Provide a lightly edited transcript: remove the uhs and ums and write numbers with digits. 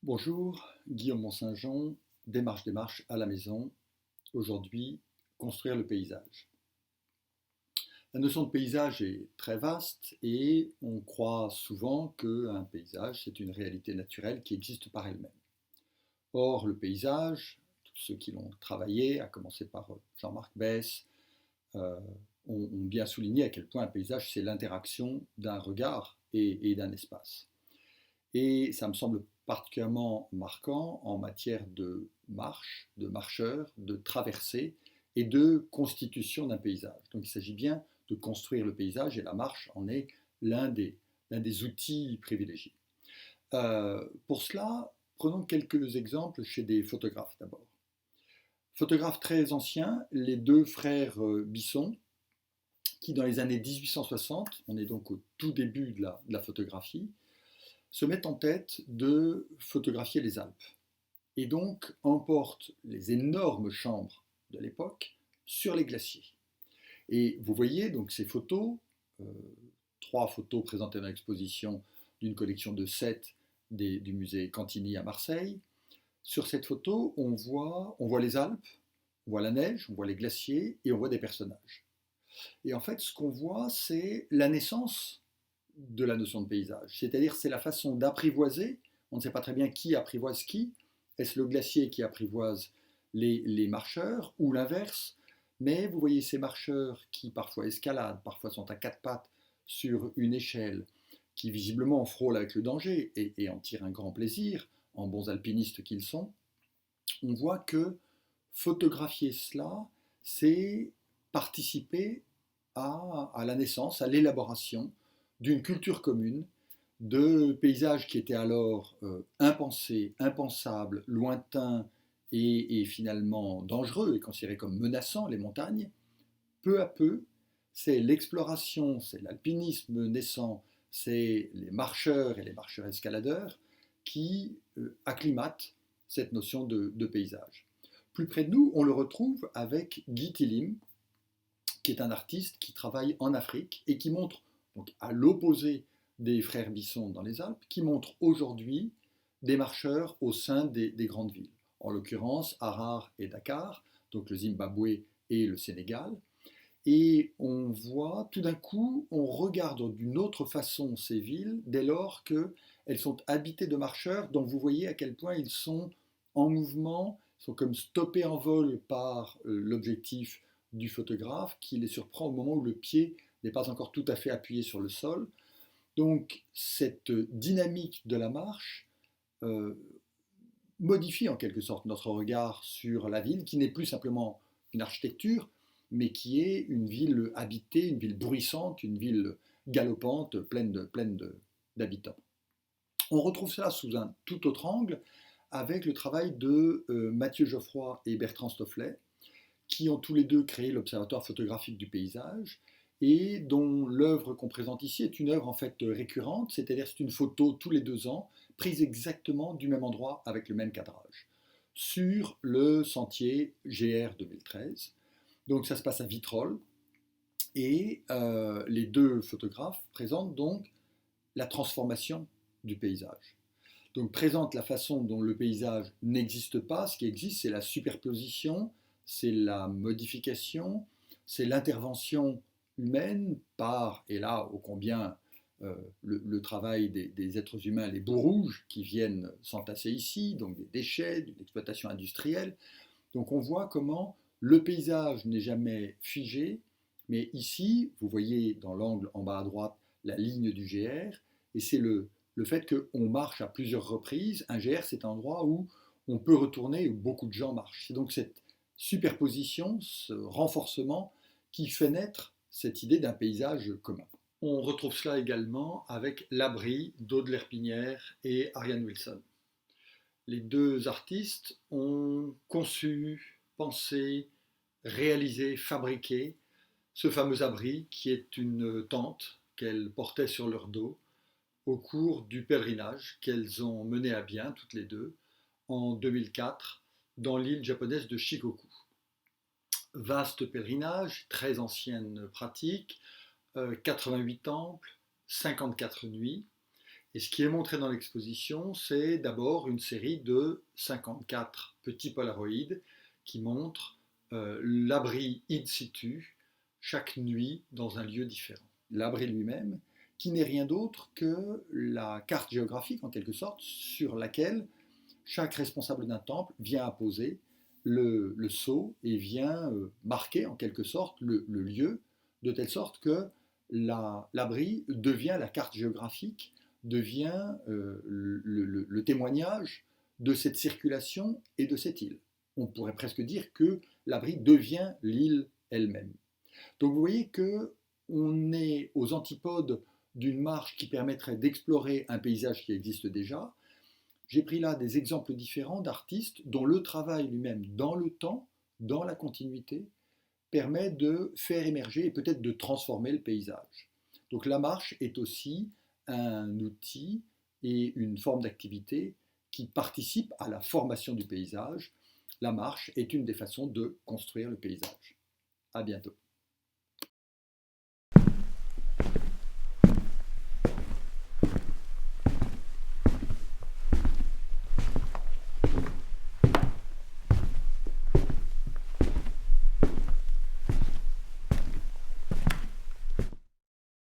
Bonjour, Guillaume Mont-Saint-Jean, démarche à la maison. Aujourd'hui, construire le paysage. La notion de paysage est très vaste et on croit souvent qu'un paysage, c'est une réalité naturelle qui existe par elle-même. Or, le paysage, tous ceux qui l'ont travaillé, à commencer par Jean-Marc Besse, euh, ont bien souligné à quel point un paysage, c'est l'interaction d'un regard et d'un espace. Et ça me semble particulièrement marquant en matière de marche, de marcheur, de traversée et de constitution d'un paysage. Donc il s'agit bien de construire le paysage et la marche en est l'un des outils privilégiés. Pour cela, prenons quelques exemples chez des photographes d'abord. Photographes très anciens, les deux frères Bisson, qui dans les années 1860, on est donc au tout début de la photographie, se mettent en tête de photographier les Alpes et donc emportent les énormes chambres de l'époque sur les glaciers. Et vous voyez donc ces photos, euh, trois photos présentées dans l'exposition d'une collection de 7 du musée Cantini à Marseille. Sur cette photo, on voit les Alpes, on voit la neige, on voit les glaciers et on voit des personnages. Et en fait, ce qu'on voit, c'est la naissance de la notion de paysage. C'est-à-dire, c'est la façon d'apprivoiser. On ne sait pas très bien qui apprivoise qui. Est-ce le glacier qui apprivoise les marcheurs ou l'inverse? Mais vous voyez ces marcheurs qui parfois escaladent, parfois sont à quatre pattes sur une échelle, qui visiblement frôlent avec le danger et en tirent un grand plaisir, en bons alpinistes qu'ils sont. On voit que photographier cela, c'est participer à la naissance, à l'élaboration d'une culture commune, de paysages qui étaient alors impensés, impensables, lointains et finalement dangereux et considérés comme menaçants, les montagnes. Peu à peu, c'est l'exploration, c'est l'alpinisme naissant, c'est les marcheurs et les marcheurs escaladeurs qui acclimatent cette notion de paysage. Plus près de nous, on le retrouve avec Guy Tillim, qui est un artiste qui travaille en Afrique et qui montre, donc à l'opposé des frères Bisson dans les Alpes, qui montre aujourd'hui des marcheurs au sein des grandes villes, en l'occurrence Harare et Dakar, donc le Zimbabwe et le Sénégal. Et on voit, tout d'un coup, on regarde d'une autre façon ces villes dès lors qu'elles sont habitées de marcheurs dont vous voyez à quel point ils sont en mouvement, sont comme stoppés en vol par l'objectif du photographe qui les surprend au moment où le pied n'est pas encore tout à fait appuyé sur le sol. Donc cette dynamique de la marche euh, modifie en quelque sorte notre regard sur la ville, qui n'est plus simplement une architecture, mais qui est une ville habitée, une ville bruissante, une ville galopante, pleine d'habitants. On retrouve cela sous un tout autre angle avec le travail de Mathieu Geoffroy et Bertrand Stofflet, qui ont tous les deux créé l'Observatoire photographique du paysage et dont l'œuvre qu'on présente ici est une œuvre en fait récurrente, c'est-à-dire c'est une photo tous les 2 ans, prise exactement du même endroit avec le même cadrage, sur le sentier GR 2013. Donc ça se passe à Vitrolles et les deux photographes présentent donc la transformation du paysage. Donc présente la façon dont le paysage n'existe pas, ce qui existe c'est la superposition, c'est la modification, c'est l'intervention humaine par, et là ô combien le travail des êtres humains, les bouts rouges qui viennent s'entasser ici, donc des déchets, d'une exploitation industrielle. Donc on voit comment le paysage n'est jamais figé, mais ici, vous voyez dans l'angle en bas à droite la ligne du GR, et c'est le fait qu'on marche à plusieurs reprises. Un GR, c'est un endroit où on peut retourner, où beaucoup de gens marchent. C'est donc cette superposition, ce renforcement qui fait naître cette idée d'un paysage commun. On retrouve cela également avec L'Abri d'Aude Lerpinière et Ariane Wilson. Les deux artistes ont conçu, pensé, réalisé, fabriqué ce fameux abri qui est une tente qu'elles portaient sur leur dos au cours du pèlerinage qu'elles ont mené à bien toutes les deux en 2004 dans l'île japonaise de Shikoku. Vaste pèlerinage, très ancienne pratique, 88 temples, 54 nuits. Et ce qui est montré dans l'exposition, c'est d'abord une série de 54 petits polaroïdes qui montrent l'abri in situ chaque nuit dans un lieu différent. L'abri lui-même, qui n'est rien d'autre que la carte géographique en quelque sorte sur laquelle chaque responsable d'un temple vient apposer le sceau et vient marquer en quelque sorte le lieu, de telle sorte que l'abri devient la carte géographique, devient le témoignage de cette circulation et de cette île. On pourrait presque dire que l'abri devient l'île elle-même. Donc vous voyez qu'on est aux antipodes d'une marche qui permettrait d'explorer un paysage qui existe déjà. J'ai pris là des exemples différents d'artistes dont le travail lui-même dans le temps, dans la continuité, permet de faire émerger et peut-être de transformer le paysage. Donc la marche est aussi un outil et une forme d'activité qui participe à la formation du paysage. La marche est une des façons de construire le paysage. À bientôt.